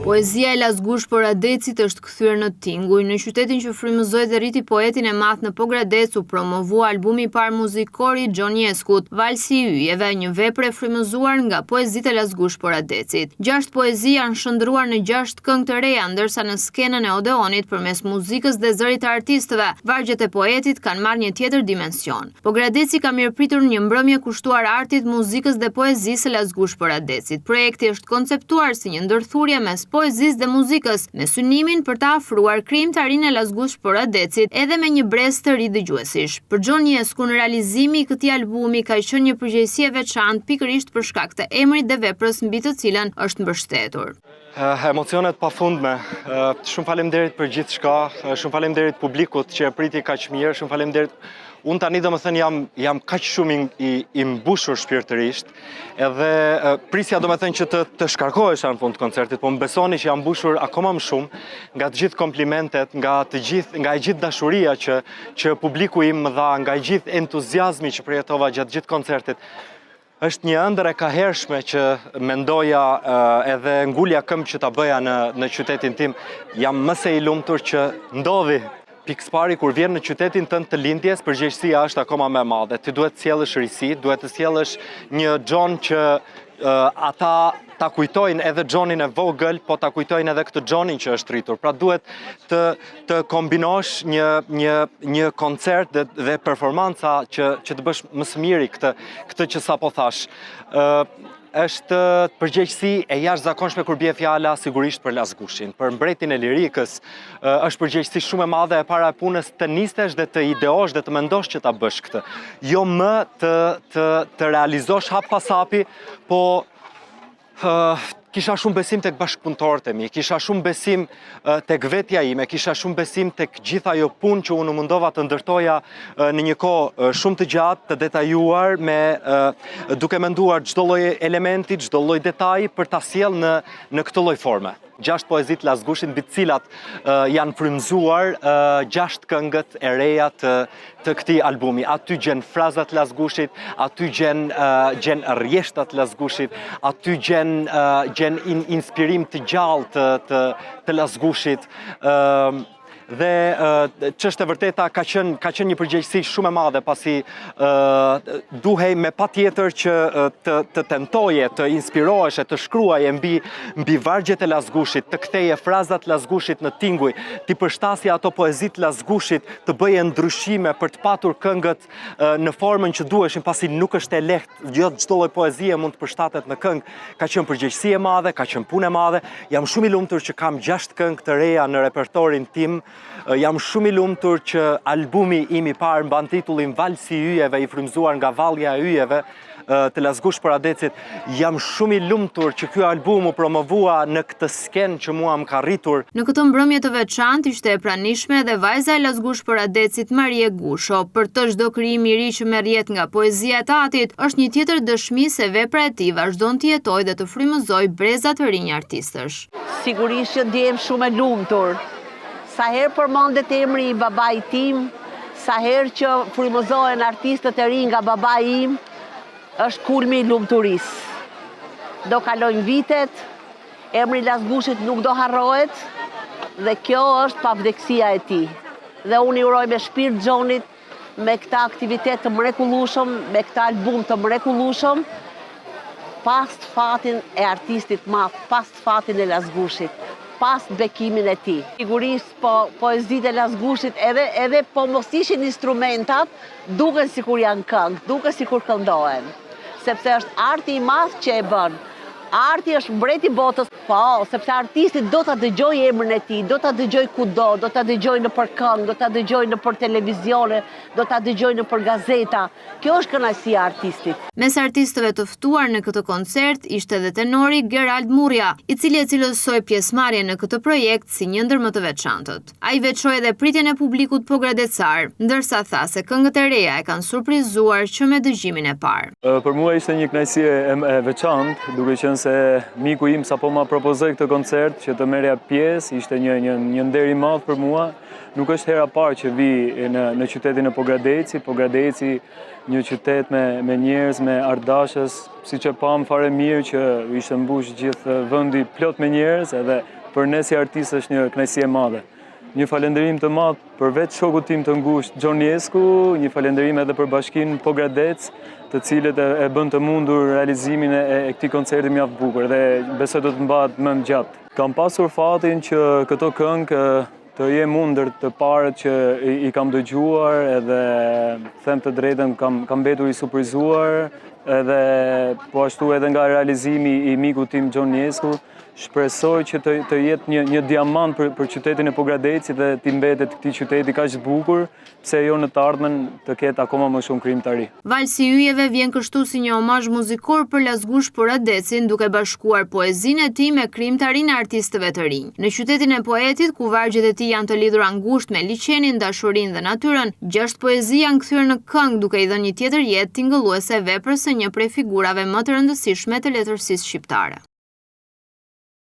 Poezia e Lazgush Poradecit është kthyer në tinguj. Në qytetin që frymëzoi dhe rriti poetin e madh në Pogradec u promovua albumi i parë muzikor i Gjon Jeskut, Valsi i Yjeve, një vepër e frymëzuar nga poezitë e Lazgush Poradecit. 6 poezi janë shndruar në 6 këngë të reja, ndërsa në skenën e Odeonit përmes muzikës dhe zërit të artistëve, vargjet e poetit kanë marrë një tjetër dimension. Pogradeci ka mirëpritur një mbrëmje kushtuar artit, muzikës dhe poezisë së Lazgush Poradecit. Projekti është konceptuar si një ndërthurje mes poezisë dhe muzikës, me synimin për të afruar krijimtarinë e Lazgush Poradecit edhe me një brez të ri dëgjuesish. Për Gjon Jeskun, realizimi i këtij albumi ka qenë një përgjegjësi e veçantë pikërisht për shkak të emrit dhe veprës mbi të cilën është mbështetur. Emocionet pafundme. Shumë faleminderit për gjithçka, shumë faleminderit publikut që e priti kaq mirë, shumë faleminderit. Unë tani domethënë jam kaq shumë i mbushur shpirtërisht, edhe prisja domethënë që të shkarkohesha në fund të koncertit, po më besoni që jam mbushur akoma më shumë nga të gjithë komplimentet, nga e gjithë dashuria që publiku im më dha, nga e gjithë entuziazmi që përjetova gjatë gjithë koncertit. Është një ëndër e kahershme që mendoja edhe ngulja këmbë që ta bëja në qytetin tim. Jam më se i lumtur që ndodhi. Pikë pari, kur vjen në qytetin tënd të lindjes, përgjegjësia është akoma më e madhe. Ti duhet të sjellësh risi, duhet të sjellësh një Gjon që ata ta kujtojnë edhe Gjonin e vogël, po ta kujtojnë edhe këtë Gjonin që është rritur. Pra duhet të kombinosh një koncert dhe performanca që të bësh më së miri këtë që sapo thash. Është përgjegjësi e jashtëzakonshme kur bie fjala sigurisht për Lazgushin, për mbretin e lirikës. Është përgjegjësi shumë e madhe e para e punës të nistesh dhe të ideosh dhe të mendosh që ta bësh këtë. Jo më të realizosh hap pas hapi, po kisha shumë besim tek bashkëpunëtorët e mi, kisha shumë besim tek vetja ime, kisha shumë besim tek gjitha ajo punë që unë mundova të ndërtoja në një kohë shumë të gjatë, të detajuar, duke menduar çdo lloj elementi, çdo lloj detaji për ta sjellë në këtë lloj forme. 6 poezit Lazgushin, mbi të cilat janë frymëzuar 6 këngët e reja të këtij albumi. Aty gjen frazat Lazgushit, aty gjen rrjeshtat Lazgushit, aty gjen inspirim të gjallë të Lazgushit. Dhe ç'është e vërteta ka qenë një përgjegjësi shumë e madhe, pasi duhej me patjetër që të tentoje, të inspirohesh, të shkruaje mbi vargjet e Lazgushit, të ktheje frazat Lazgushit në tinguj, të përshtasje ato poezit Lazgushit, të bëje ndryshime për të patur këngët në formën që duheshin, pasi nuk është e lehtë, jo çdo lloj poezie mund të përshtatet në këngë. Ka qenë përgjegjësi e madhe, ka qenë punë e madhe. Jam shumë i lumtur që kam 6 këngë të reja në repertorin tim. Jam shumë i lumtur që albumi im i parë mban titullin Valsi i Yjeve, i frymëzuar nga Vallja e Yjeve të Lazgush Poradecit. Jam shumë i lumtur që ky album u promovua në këtë skenë që mua më ka rritur. Në këtë mbrëmje të veçantë ishte e pranishme edhe vajza e Lazgush Poradecit, Marie Gusho. Për të çdo krijim i ri që merr jetë nga poezia e tatit, është një tjetër dëshmi se vepra e tij vazhdon të jetojë dhe të frymëzojë breza të rinj artistësh. Sigurisht që ndihem shumë e lumtur. Sa herë përmendet emri i babait tim, sa herë që frymëzohen artistët e rinj nga babai im, është kulmi i lumturisë. Do kalojnë vitet, emri Lazgushit nuk do harrohet, dhe kjo është pavdekësia e tij. Dhe unë i uroj me shpirt Gjonit, me këtë aktivitet të mrekullueshëm, me këtë album të mrekullueshëm, pas fatin e artistit madh, pas fatin e Lazgushit, pas bekimin e tij. Sigurisht poezitë e Lazgushit edhe po mos ishin instrumentat, duken sikur janë këngë, duken sikur këndohen. Sepse është arti i madh që e bën. Arti është mbreti i botës, po, sepse artisti do ta dëgjoj emrin e tij, do ta dëgjoj kudo, do ta dëgjoj nëpër këngë, do ta dëgjoj nëpër televizione, do ta dëgjoj nëpër gazeta. Kjo është kënaqësia e artistit. Mes artistëve të ftuar në këtë koncert ishte edhe tenori Gerald Murria, i cili e cilësoi pjesëmarrjen në këtë projekt si një ndër më të veçantët. Ai veçoi edhe pritjen e publikut pogradecar, ndërsa tha se këngët e reja e kanë surprizuar që me dëgjimin e parë. Për mua ishte një kënaqësi e veçantë, duke qenë se miku im sapo ma propozoi këtë koncert që të merrja pjesë, ishte një nder i madh për mua. Nuk është hera parë që vi në qytetin e Pogradeci. Pogradeci, një qytet me njerëz, me ardashës, siç e pam fare mirë që ishte mbush gjithë vendi plot me njerëz, edhe për ne si artistë është një kënaqësi e madhe. Një falënderim të madh për vetë shokut tim të ngushtë Gjoniesku, një falënderim edhe për Bashkinë Pogradec, të cilët e bën të mundur realizimin e këtij koncerti mjaft bukur dhe besoj do të mbahet më gjatë. Kam pasur fatin që këto këngë të jem unë ndër të parët që i kam dëgjuar, edhe them të drejtën kam mbetur i surprizuar, edhe po ashtu edhe nga realizimi i mikut tim Gjoniesku. Shpresoj që të jetë një diamant për qytetin e Pogradecit dhe t'i mbetet këtij qyteti kaq bukur, pse jo në të ardhmen të ketë akoma më shumë krijimtari. Valsi i Yjeve vjen kështu si një omazh muzikor për Llazgush Poradecin, duke bashkuar poezinë e tij me krijimtarinë e artistëve të rinj. Në qytetin e poetit, ku vargjet e tij janë të lidhura ngushtë me liçenin, dashurinë dhe natyrën, 6 poezi janë kthyer në këngë duke i dhënë një tjetër jetë tingëlluese veprës së një prej figurave më të rëndësishme të letërsisë shqiptare.